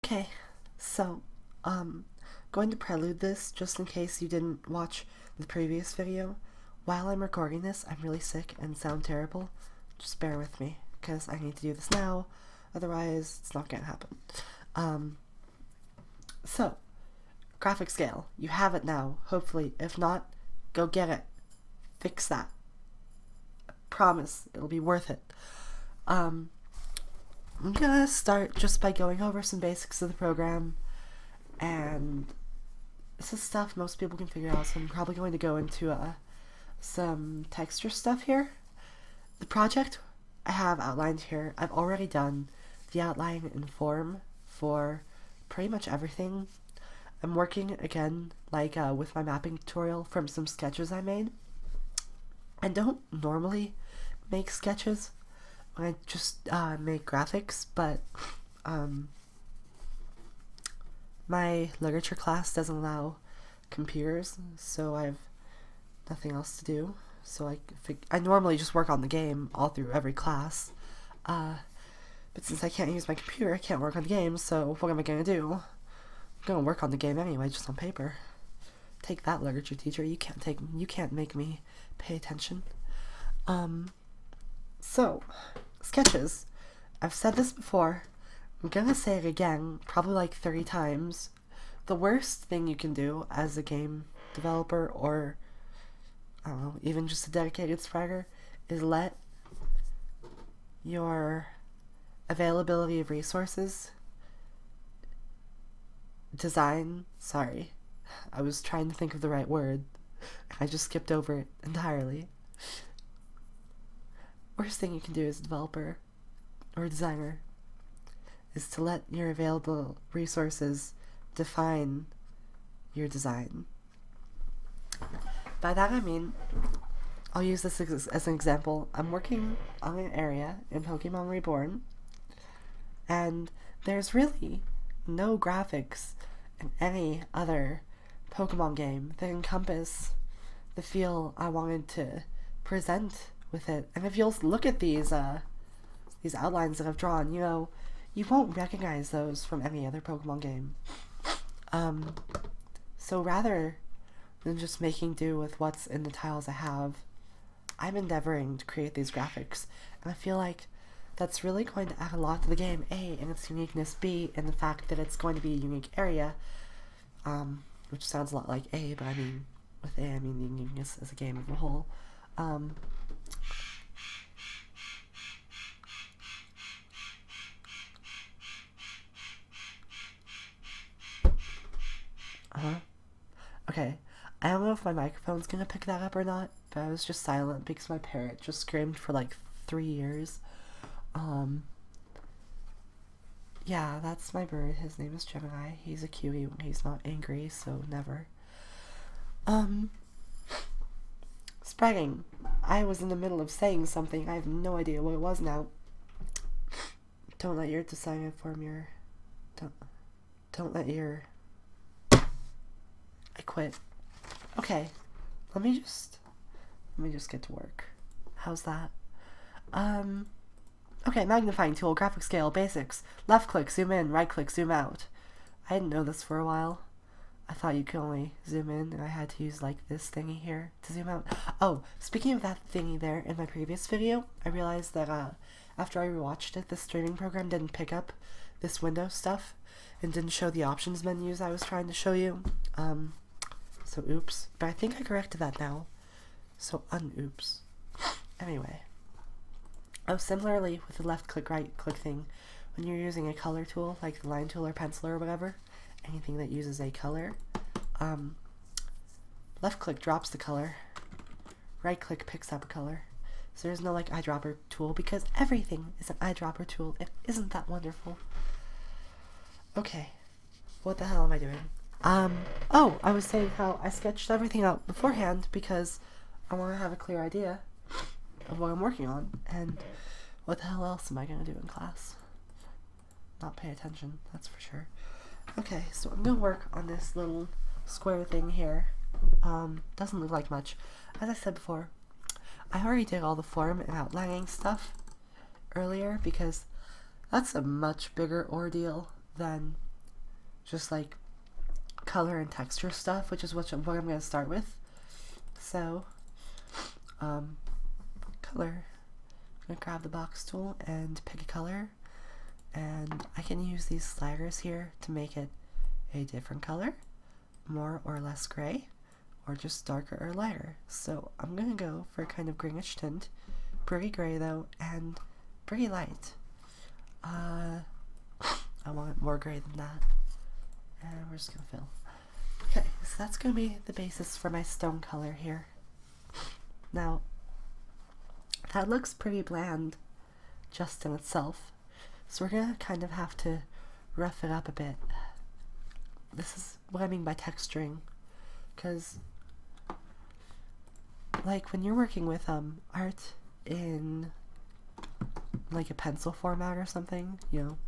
Okay, so, going to prelude this just in case you didn't watch the previous video. While I'm recording this, I'm really sick and sound terrible. Just bear with me, because I need to do this now, otherwise it's not gonna happen. So, graphic scale. You have it now, hopefully. If not, go get it. Fix that. I promise, it'll be worth it. I'm gonna start just by going over some basics of the program, and this is stuff most people can figure out, so I'm probably going to go into some texture stuff here. The project I have outlined here, I've already done the outline and form for pretty much everything. I'm working again, like with my mapping tutorial, from some sketches I made. I don't normally make sketches when I just make graphics, but my literature class doesn't allow computers, so I have nothing else to do. So I normally just work on the game all through every class, but since I can't use my computer, I can't work on the game, so what am I gonna do? I'm gonna work on the game anyway, just on paper. Take that, literature teacher. You can't make me pay attention. So, sketches. I've said this before. I'm gonna say it again, probably like 30 times. The worst thing you can do as a game developer, or I don't know, even just a dedicated spriter, is let your availability of resources sorry, I was trying to think of the right word. I just skipped over it entirely. Worst thing you can do as a developer or a designer is to let your available resources define your design. By that I mean, I'll use this as an example. I'm working on an area in Pokemon Reborn, and there's really no graphics in any other Pokemon game that encompass the feel I wanted to present with it. And if you'll look at these outlines that I've drawn, you know, you won't recognize those from any other Pokemon game. So rather than just making do with what's in the tiles I have, I'm endeavoring to create these graphics, and I feel like that's really going to add a lot to the game, A, in its uniqueness, B, in the fact that it's going to be a unique area, which sounds a lot like A, but I mean, with A, I mean the uniqueness as a game as a whole. Okay, I don't know if my microphone's gonna pick that up or not, but I was just silent because my parrot just screamed for like 3 years. Yeah, that's my bird. His name is Gemini. He's a cutie when he's not angry, so never. Spriting. I was in the middle of saying something. I have no idea what it was now. Don't let your design inform your... Don't let your... I quit. Okay. Let me just get to work. How's that? Okay, magnifying tool, graphic scale, basics. Left click, zoom in, right click, zoom out. I didn't know this for a while. I thought you could only zoom in and I had to use like this thingy here to zoom out. Oh, speaking of that thingy there, in my previous video, I realized that after I rewatched it, the streaming program didn't pick up this window stuff and didn't show the options menus I was trying to show you. So oops. But I think I corrected that now. So un-oops. Anyway. Oh, similarly with the left click, right click thing, when you're using a color tool, like the line tool or pencil or whatever, anything that uses a color, left click drops the color, right click picks up a color. So there's no like eyedropper tool, because everything is an eyedropper tool. Isn't that wonderful? Okay, what the hell am I doing? Oh, I was saying how I sketched everything out beforehand because I want to have a clear idea of what I'm working on, and what the hell else am I going to do in class? Not pay attention, that's for sure. Okay, so I'm going to work on this little square thing here. Doesn't look like much. As I said before, I already did all the form and outlining stuff earlier because that's a much bigger ordeal than just like color and texture stuff, which is what I'm going to start with. So, color. I'm going to grab the box tool and pick a color, and I can use these sliders here to make it a different color, more or less gray, or just darker or lighter. So I'm going to go for a kind of greenish tint, pretty gray though, and pretty light. I want it more gray than that, and we're just going to fill. Okay, so that's going to be the basis for my stone color here. Now, that looks pretty bland just in itself, so we're going to kind of have to rough it up a bit. This is what I mean by texturing, because like when you're working with art in like a pencil format or something, you know,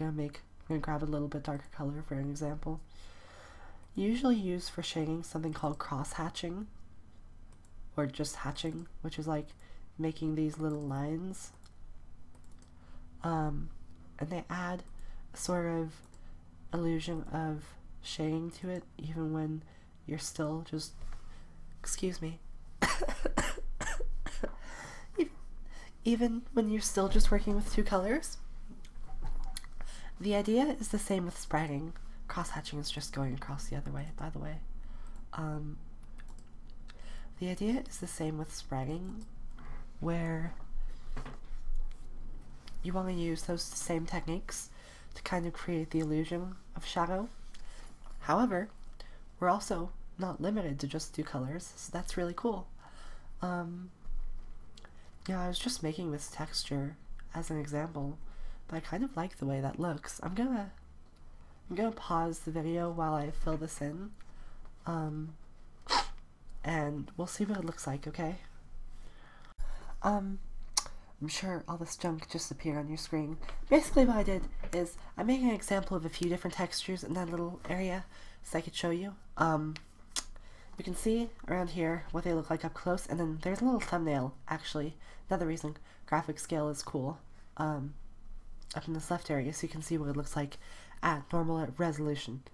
I'm gonna grab a little bit darker color for an example. You usually use for shading something called cross hatching, or just hatching, which is like making these little lines, and they add a sort of illusion of shading to it, even when you're still just, excuse me, even when you're still just working with two colors. The idea is the same with spriting. Cross-hatching is just going across the other way, by the way. The idea is the same with spriting, where you want to use those same techniques to kind of create the illusion of shadow. However, we're also not limited to just two colors, so that's really cool. Yeah, I was just making this texture as an example, but I kind of like the way that looks. I'm gonna pause the video while I fill this in, and we'll see what it looks like, okay? I'm sure all this junk just appeared on your screen. Basically what I did is I'm making an example of a few different textures in that little area so I could show you. You can see around here what they look like up close, and then there's a little thumbnail, actually. Another reason graphic scale is cool. Up in this left area, so you can see what it looks like at normal resolution.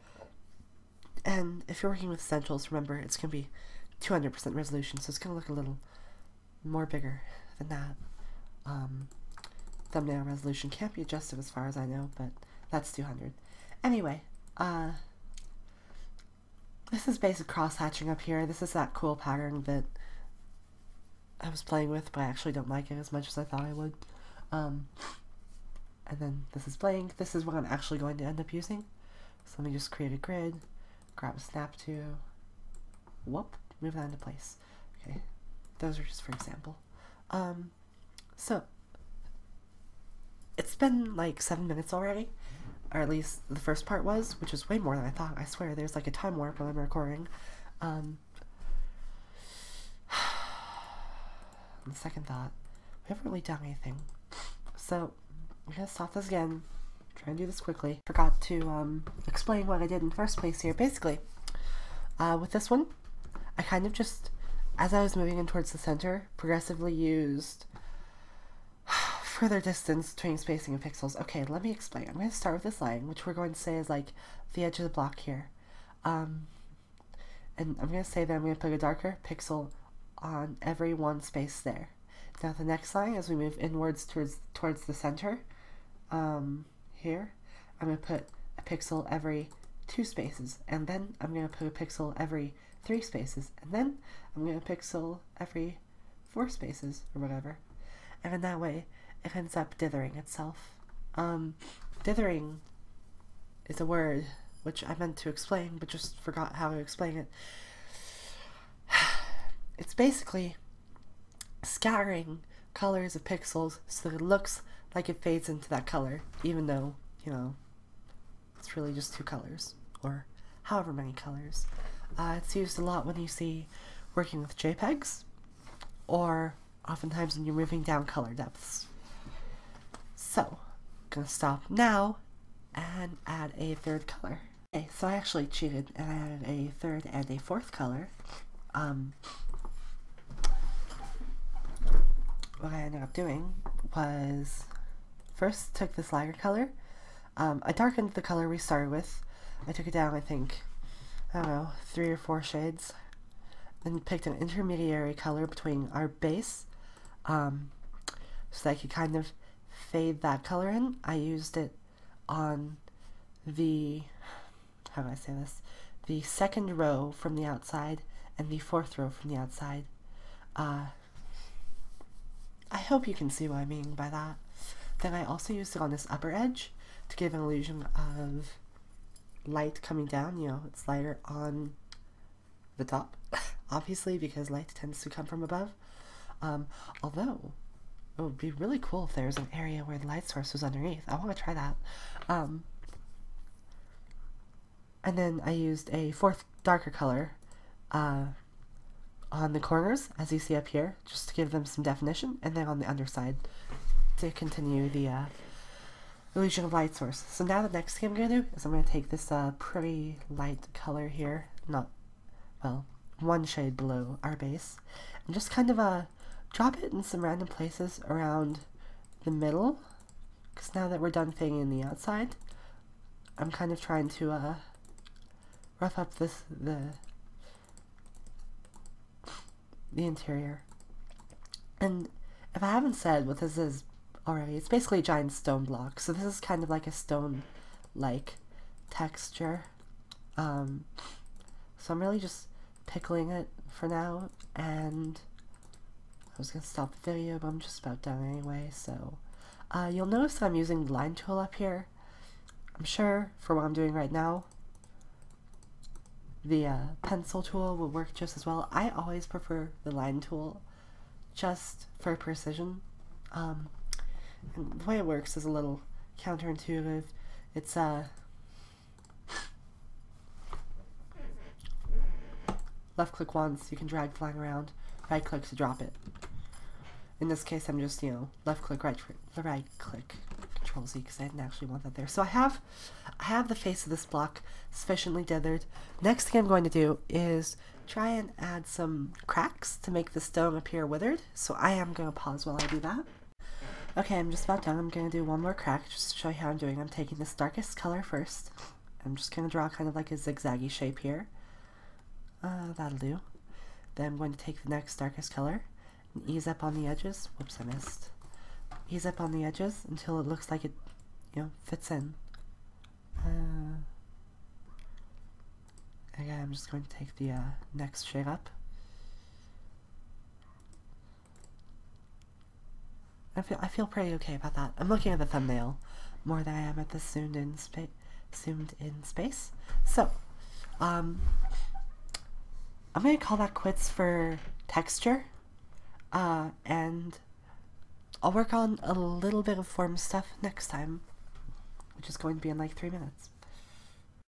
And if you're working with essentials, remember it's going to be 200% resolution, so it's going to look a little more bigger than that. Thumbnail resolution can't be adjusted as far as I know, but that's 200. Anyway, this is basic cross-hatching up here. This is that cool pattern that I was playing with, but I actually don't like it as much as I thought I would. And then this is blank. This is what I'm actually going to end up using. So let me just create a grid, grab a snap to, whoop, move that into place. Okay, those are just for example. So it's been like 7 minutes already, or at least the first part was, which is way more than I thought. I swear there's like a time warp when I'm recording. On the second thought, we haven't really done anything. So I'm gonna stop this again, try and do this quickly. Forgot to explain what I did in the first place here. Basically, with this one, I kind of just, as I was moving in towards the center, progressively used further distance between spacing and pixels. Okay, let me explain. I'm going to start with this line, which we're going to say is like the edge of the block here. And I'm going to say that I'm going to put a darker pixel on every one space there. Now the next line, as we move inwards towards the center, here, I'm going to put a pixel every 2 spaces, and then I'm going to put a pixel every 3 spaces, and then I'm going to pixel every 4 spaces, or whatever. And in that way, it ends up dithering itself. Dithering is a word which I meant to explain, but just forgot how to explain it. It's basically scattering colors of pixels so that it looks like it fades into that color, even though, you know, it's really just 2 colors, or however many colors. It's used a lot when you see working with JPEGs, or oftentimes when you're moving down color depths. So, I'm gonna stop now and add a 3rd color. Okay, so I actually cheated and I added a 3rd and a 4th color. What I ended up doing was first took this lighter color. I darkened the color we started with. I took it down, I think, I don't know, 3 or 4 shades. Then picked an intermediary color between our base, so that I could kind of fade that color in. I used it on the, how do I say this, the second row from the outside and the fourth row from the outside. I hope you can see what I mean by that. Then I also used it on this upper edge to give an illusion of light coming down. You know, it's lighter on the top, obviously, because light tends to come from above. Although, it would be really cool if there was an area where the light source was underneath. I want to try that. And then I used a fourth darker color on the corners, as you see up here, just to give them some definition, and then on the underside to continue the illusion of light source. So now the next thing I'm going to do is I'm going to take this pretty light color here, not, well, one shade below our base, and just kind of drop it in some random places around the middle, because now that we're done fading in the outside, I'm kind of trying to rough up the interior. And if I haven't said what this is already, it's basically a giant stone block, so this is kind of like a stone-like texture. So I'm really just pickling it for now, and I was gonna stop the video, but I'm just about done anyway. So you'll notice that I'm using the line tool up here. I'm sure for what I'm doing right now, the pencil tool will work just as well. I always prefer the line tool just for precision. And the way it works is a little counterintuitive. It's left click once, you can drag the line around, right click to drop it. In this case, I'm just, you know, left click, right click, Control Z, because I didn't actually want that there. So I have the face of this block sufficiently dithered. Next thing I'm going to do is try and add some cracks to make the stone appear withered. So I am going to pause while I do that. Okay, I'm just about done. I'm going to do one more crack just to show you how I'm doing. I'm taking this darkest color first. I'm just going to draw kind of like a zigzaggy shape here. That'll do. Then I'm going to take the next darkest color and ease up on the edges. Whoops, I missed. Ease up on the edges until it looks like it, you know, fits in. Again, I'm just going to take the next shade up. I feel pretty okay about that. I'm looking at the thumbnail more than I am at the zoomed in space. So, I'm going to call that quits for texture, and I'll work on a little bit of form stuff next time, which is going to be in like 3 minutes.